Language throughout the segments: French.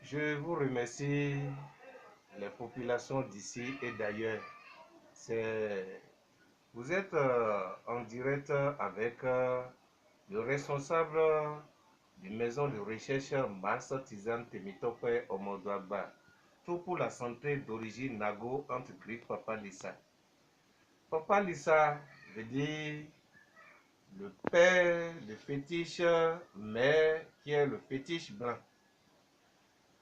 Je vous remercie, les populations d'ici et d'ailleurs. Vous êtes en direct avec le responsable d'une maison de recherche Mars Tizane Temitope Omodoaba. Tout pour la santé d'origine Nago entre griffes Papa Lissa. Papa Lissa veut dire le père de fétiche, mais qui est le fétiche blanc.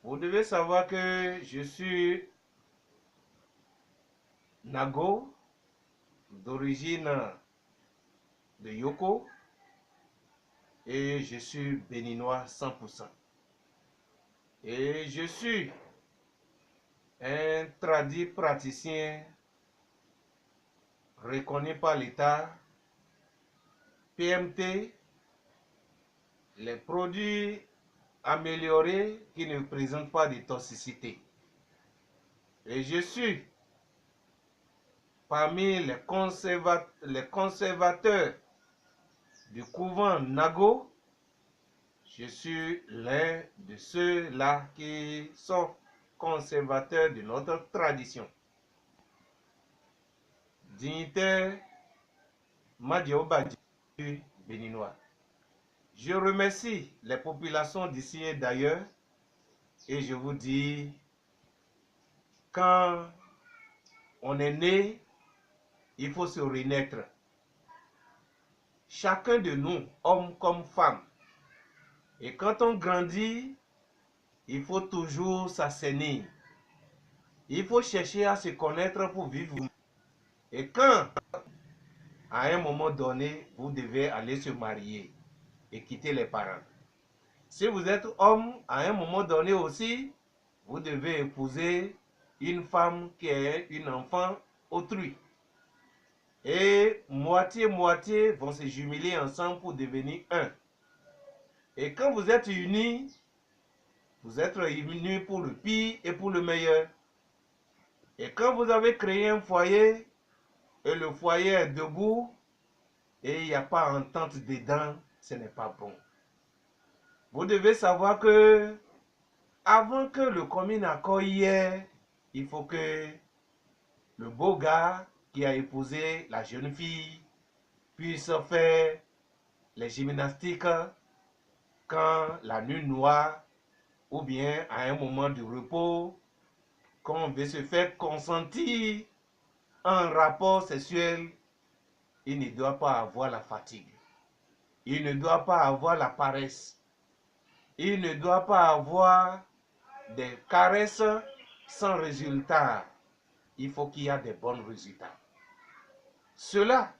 Vous devez savoir que je suis Nago, d'origine de Yoko, et je suis béninois 100%. Et je suis un tradit praticien reconnu par l'État, PMT, les produits améliorés qui ne présentent pas de toxicité. Et je suis parmi les conservateurs du couvent Nago. Je suis l'un de ceux-là qui sont conservateurs de notre tradition. Dignitaire Madiobadji béninois. Je remercie les populations d'ici et d'ailleurs et je vous dis, quand on est né, il faut se renaître. Chacun de nous, homme comme femme. Et quand on grandit, il faut toujours s'assainir. Il faut chercher à se connaître pour vivre. Et quand, à un moment donné, vous devez aller se marier et quitter les parents. Si vous êtes homme, à un moment donné aussi, vous devez épouser une femme qui est une enfant autrui. Et moitié-moitié vont se jumeler ensemble pour devenir un. Et quand vous êtes unis, vous êtes unis pour le pire et pour le meilleur. Et quand vous avez créé un foyer, et le foyer est debout, et il n'y a pas entente dedans, ce n'est pas bon. Vous devez savoir que, avant que le commun accord hier, il faut que le beau gars qui a épousé la jeune fille puisse faire les gymnastiques quand la nuit noire ou bien à un moment de repos, quand on veut se faire consentir un rapport sexuel, il ne doit pas avoir la fatigue. Il ne doit pas avoir la paresse. Il ne doit pas avoir des caresses sans résultat. Il faut qu'il y ait des bons résultats. Cela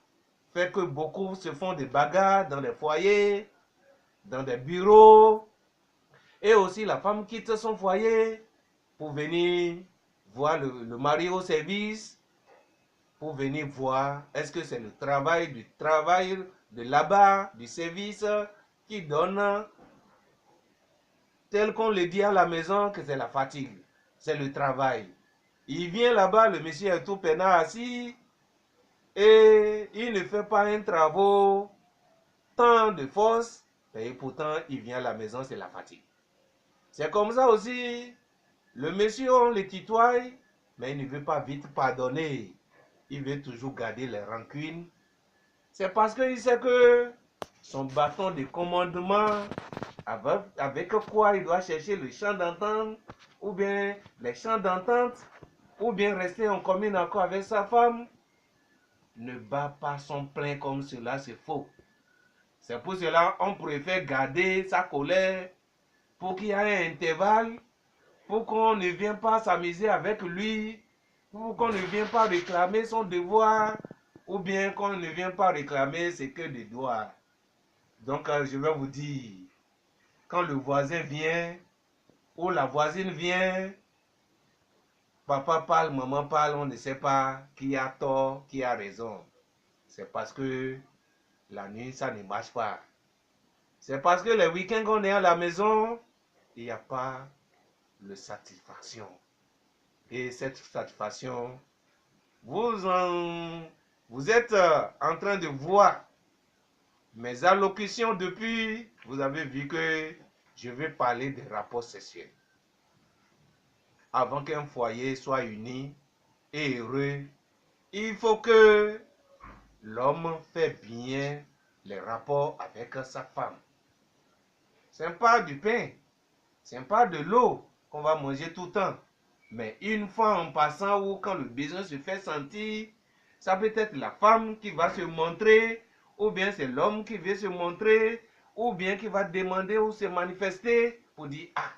fait que beaucoup se font des bagarres dans les foyers, dans des bureaux, et aussi la femme quitte son foyer pour venir voir le mari au service, pour venir voir est-ce que c'est le travail de là-bas, du service qui donne, tel qu'on le dit à la maison, que c'est la fatigue, c'est le travail. Il vient là-bas, le monsieur est tout peinard assis, et il ne fait pas un travail tant de force, et pourtant il vient à la maison, c'est la fatigue. C'est comme ça aussi, le monsieur, on le tutoie, mais il ne veut pas vite pardonner. Il veut toujours garder les rancunes. C'est parce qu'il sait que son bâton de commandement, avec quoi il doit chercher le champ d'entente, ou bien les champs d'entente, ou bien rester en commun accord avec sa femme, ne bat pas son plein comme cela, c'est faux. C'est pour cela qu'on préfère garder sa colère pour qu'il y ait un intervalle, pour qu'on ne vienne pas s'amuser avec lui, pour qu'on ne vienne pas réclamer son devoir, ou bien qu'on ne vienne pas réclamer ce que des droits. Donc je vais vous dire, quand le voisin vient, ou la voisine vient, papa parle, maman parle, on ne sait pas qui a tort, qui a raison. C'est parce que la nuit, ça ne marche pas. C'est parce que les week-ends qu'on est à la maison, il n'y a pas de satisfaction. Et cette satisfaction, vous êtes en train de voir mes allocutions depuis, vous avez vu que je vais parler des rapports sexuels. avant qu'un foyer soit uni et heureux, il faut que l'homme fait bien les rapports avec sa femme. Ce n'est pas du pain, ce n'est pas de l'eau qu'on va manger tout le temps. Mais une fois en passant ou quand le besoin se fait sentir, ça peut être la femme qui va se montrer, ou bien c'est l'homme qui vient se montrer, ou bien qui va demander ou se manifester pour dire, ah,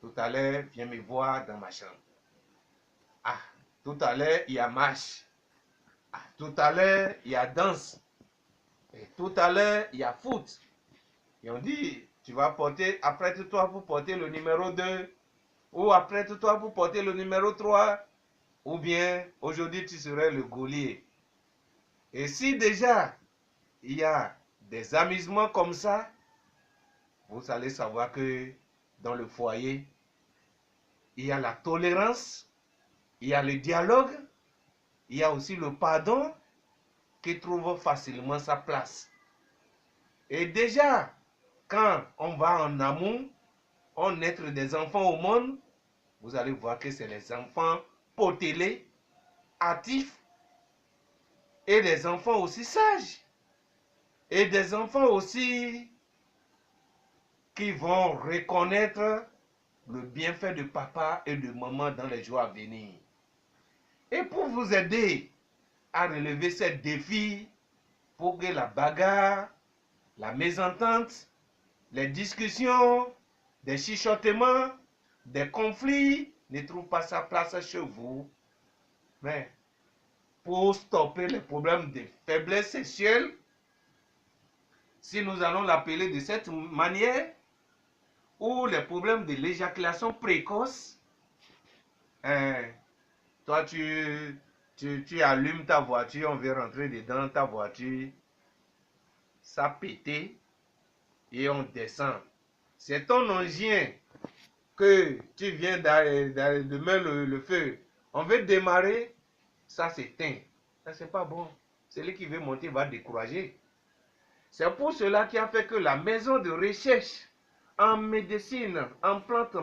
tout à l'heure, viens me voir dans ma chambre. Ah, tout à l'heure, il y a marche. Ah, tout à l'heure, il y a danse. Et tout à l'heure, il y a foot. Et on dit, tu vas porter, apprête-toi pour porter le numéro 2, ou apprête-toi pour porter le numéro 3, ou bien aujourd'hui tu serais le geôlier. Et si déjà il y a des amusements comme ça, vous allez savoir que dans le foyer, il y a la tolérance, il y a le dialogue, il y a aussi le pardon qui trouve facilement sa place. Et déjà, quand on va en amour, on naître des enfants au monde, vous allez voir que c'est les enfants potelés, actifs, et des enfants aussi sages, et des enfants aussi qui vont reconnaître le bienfait de papa et de maman dans les jours à venir. Et pour vous aider à relever ces défis, pour que la bagarre, la mésentente, les discussions, des chuchotements, des conflits ne trouvent pas sa place chez vous, mais pour stopper les problèmes de faiblesse sexuelle, si nous allons l'appeler de cette manière, ou les problèmes de l'éjaculation précoce, toi tu allumes ta voiture, on veut rentrer dedans ta voiture, ça pété et on descend. C'est ton engin que tu viens de mettre le feu. On veut démarrer, ça s'éteint. Ça c'est pas bon. Celui qui veut monter va décourager. C'est pour cela qui a fait que la maison de recherche en médecine, en plantes